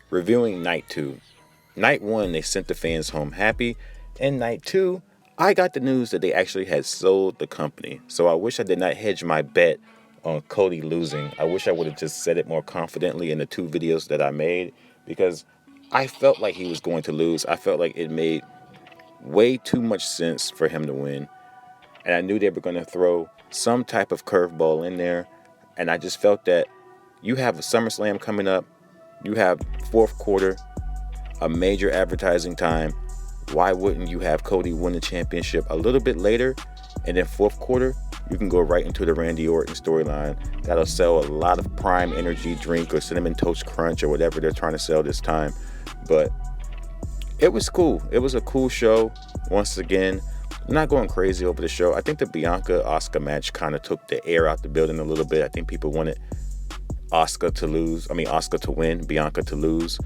reviewing night 2. Night 1, they sent the fans home happy. And night 2, I got the news that they actually had sold the company. So I wish I did not hedge my bet on Cody losing. I wish I would have just said it more confidently in the 2 videos that I made, because I felt like he was going to lose. I felt like it made way too much sense for him to win. And I knew they were going to throw some type of curveball in there. And I just felt that you have a SummerSlam coming up. You have fourth quarter, a major advertising time. Why wouldn't you have Cody win the championship a little bit later? And then fourth quarter, you can go right into the Randy Orton storyline. That'll sell a lot of Prime Energy drink or Cinnamon Toast Crunch or whatever they're trying to sell this time. But it was cool. It was a cool show. Once again, I'm not going crazy over the show. I think the Bianca-Asuka match kind of took the air out the building a little bit. I think people wanted Asuka to win, Bianca to lose.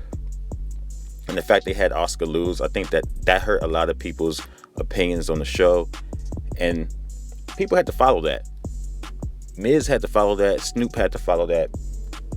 And the fact they had Asuka lose, I think that hurt a lot of people's opinions on the show. And people had to follow that. Miz had to follow that. Snoop had to follow that.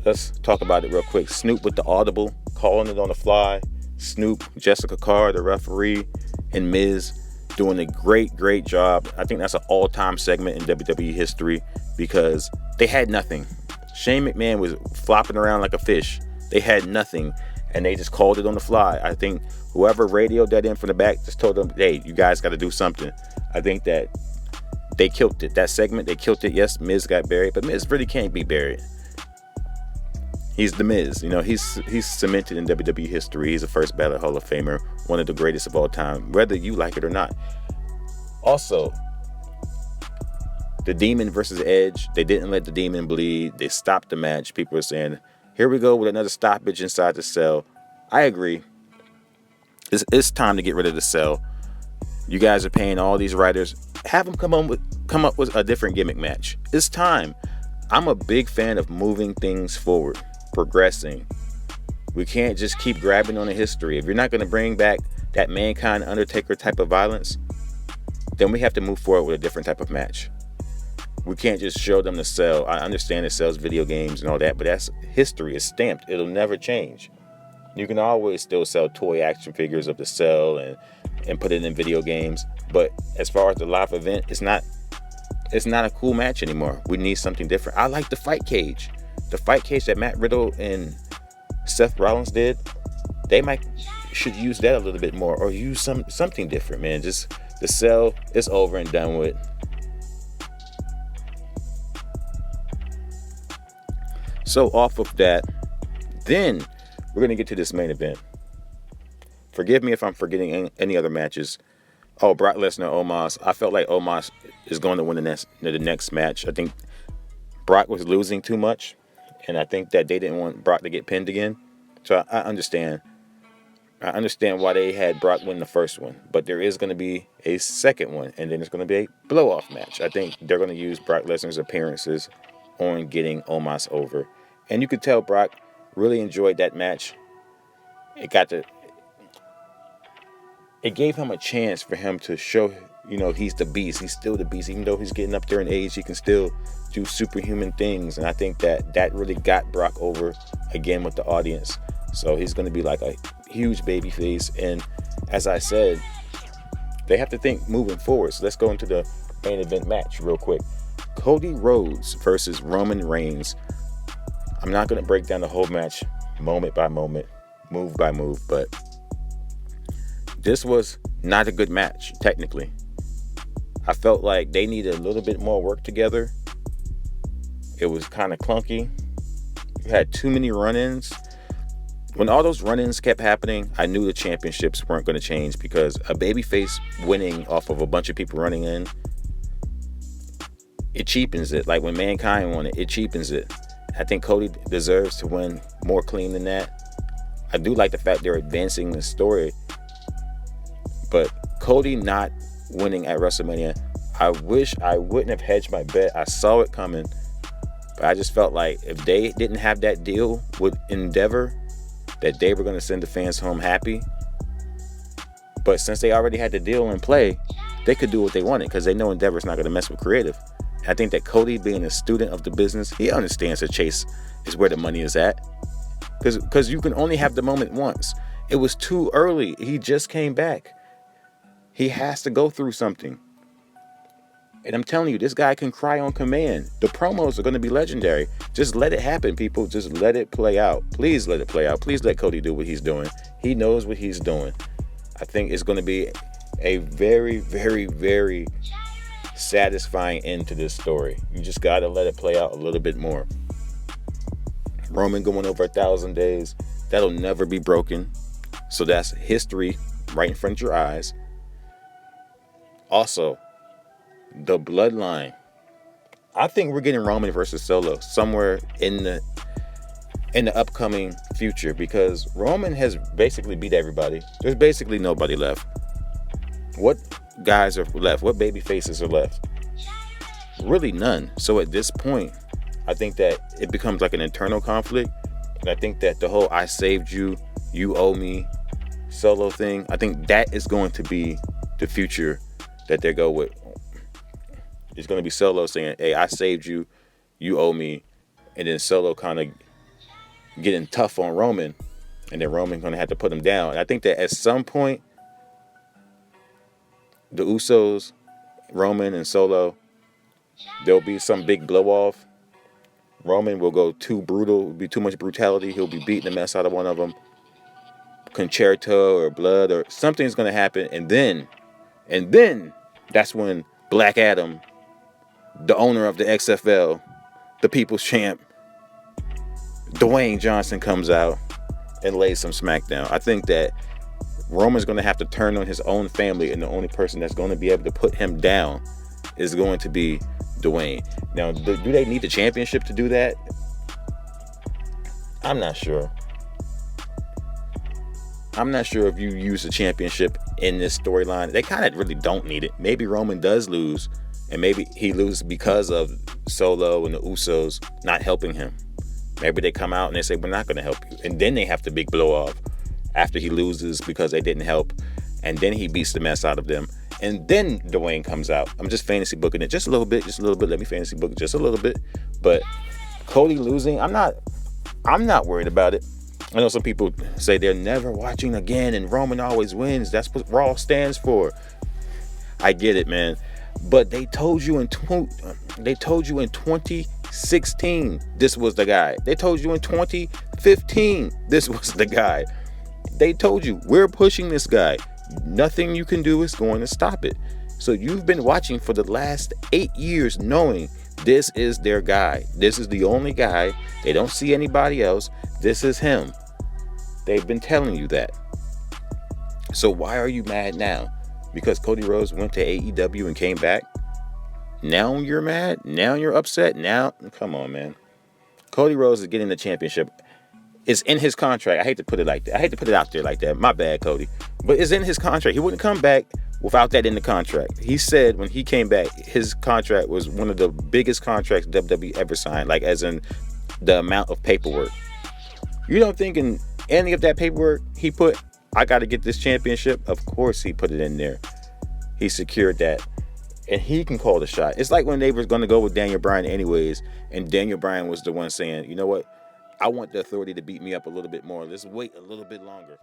Let's talk about it real quick. Snoop with the audible, calling it on the fly. Snoop, Jessica Carr, the referee, and Miz doing a great job. I think that's an all-time segment in WWE history because they had nothing. Shane McMahon was flopping around like a fish. They had nothing, and they just called it on the fly. I think whoever radioed that in from the back just told them, hey, you guys got to do something. I think that they killed it. That segment, they killed it. Yes, Miz got buried, but Miz really can't be buried. He's the Miz. You know, he's cemented in WWE history. He's a first ballot Hall of Famer, one of the greatest of all time, whether you like it or not. Also, the Demon versus Edge, they didn't let the Demon bleed. They stopped the match. People were saying, here we go with another stoppage inside the cell. I agree. It's time to get rid of the cell. You guys are paying all these writers. Have them come up with a different gimmick match. It's time. I'm a big fan of moving things forward, progressing. We can't just keep grabbing on the history. If you're not going to bring back that Mankind Undertaker type of violence, then we have to move forward with a different type of match. We can't just show them the cell. I understand it sells video games and all that, but that's history. It's stamped. It'll never change. You can always still sell toy action figures of the cell and put it in video games. But as far as the live event, it's not a cool match anymore. We need something different. I like the fight cage. The fight cage that Matt Riddle and Seth Rollins did, they should use that a little bit more, or use something different, man. Just the cell is over and done with. So off of that, then we're going to get to this main event. Forgive me if I'm forgetting any other matches. Oh, Brock Lesnar, Omos. I felt like Omos is going to win the next match. I think Brock was losing too much, and I think that they didn't want Brock to get pinned again. So I understand. I understand why they had Brock win the first one, but there is going to be a second one, and then it's going to be a blow-off match. I think they're going to use Brock Lesnar's appearances on getting Omos over. And you could tell Brock really enjoyed that match. It gave him a chance for him to show, he's the beast. He's still the beast. Even though he's getting up there in age, he can still do superhuman things. And I think that really got Brock over again with the audience. So he's going to be like a huge baby face. And as I said, they have to think moving forward. So let's go into the main event match real quick. Cody Rhodes versus Roman Reigns. I'm not going to break down the whole match moment by moment, move by move, but this was not a good match, technically. I felt like they needed a little bit more work together. It was kind of clunky. You had too many run-ins. When all those run-ins kept happening, I knew the championships weren't going to change, because a babyface winning off of a bunch of people running in, it cheapens it. Like when Mankind won it cheapens it. I think Cody deserves to win more clean than that. I do like the fact they're advancing the story. But Cody not winning at WrestleMania, I wish I wouldn't have hedged my bet. I saw it coming. But I just felt like if they didn't have that deal with Endeavor, that they were going to send the fans home happy. But since they already had the deal in play, they could do what they wanted, because they know Endeavor's not going to mess with creative. I think that Cody, being a student of the business, he understands that Chase is where the money is at. Because you can only have the moment once. It was too early. He just came back. He has to go through something. And I'm telling you, this guy can cry on command. The promos are going to be legendary. Just let it happen, people. Just let it play out. Please let it play out. Please let Cody do what he's doing. He knows what he's doing. I think it's going to be a very, very, very satisfying end to this story. You just got to let it play out a little bit more. Roman going over 1,000 days. That'll never be broken. So that's history right in front of your eyes. Also, the bloodline. I think we're getting Roman versus Solo somewhere in the upcoming future, because Roman has basically beat everybody. There's basically nobody left. What guys are left? What baby faces are left? Really none. So at this point, I think that it becomes like an internal conflict. And I think that the whole "I saved you, you owe me" Solo thing, I think that is going to be the future that they go with. It's going to be Solo saying, "Hey, I saved you, you owe me," and then Solo kind of getting tough on Roman, and then Roman going to have to put him down. And I think that at some point, the Usos, Roman and Solo, there'll be some big blow off. Roman will go too brutal, it'll be too much brutality. He'll be beating the mess out of one of them. Concerto or blood or something's going to happen, and then that's when Black Adam, the owner of the XFL, the People's Champ, Dwayne Johnson, comes out and lays some smackdown. I think that Roman's going to have to turn on his own family, and the only person that's going to be able to put him down is going to be Dwayne. Now, do they need the championship to do that? I'm not sure. I'm not sure if you use the championship in this storyline. They kind of really don't need it. Maybe Roman does lose, and maybe he loses because of Solo and the Usos not helping him. Maybe they come out and they say, "We're not going to help you." And then they have the big blow off after he loses because they didn't help. And then he beats the mess out of them. And then Dwayne comes out. I'm just fantasy booking it just a little bit. Let me fantasy book it just a little bit. But Cody losing, I'm not worried about it. I know some people say they're never watching again and Roman always wins. That's what Raw stands for. I get it, man. But they told you in 2016 this was the guy. They told you in 2015 this was the guy. They told you, we're pushing this guy. Nothing you can do is going to stop it. So you've been watching for the last 8 years knowing this is their guy. This is the only guy. They don't see anybody else. This is him. They've been telling you that. So why are you mad now? Because Cody Rhodes went to AEW and came back? Now you're mad? Now you're upset? Now? Come on, man. Cody Rhodes is getting the championship. It's in his contract. I hate to put it like that. I hate to put it out there like that. My bad, Cody. But it's in his contract. He wouldn't come back without that in the contract. He said when he came back, his contract was one of the biggest contracts WWE ever signed, like as in the amount of paperwork. You don't think in any of that paperwork he put, "I got to get this championship"? Of course he put it in there. He secured that. And he can call the shot. It's like when they were going to go with Daniel Bryan anyways, and Daniel Bryan was the one saying, "You know what? I want the Authority to beat me up a little bit more. Let's wait a little bit longer."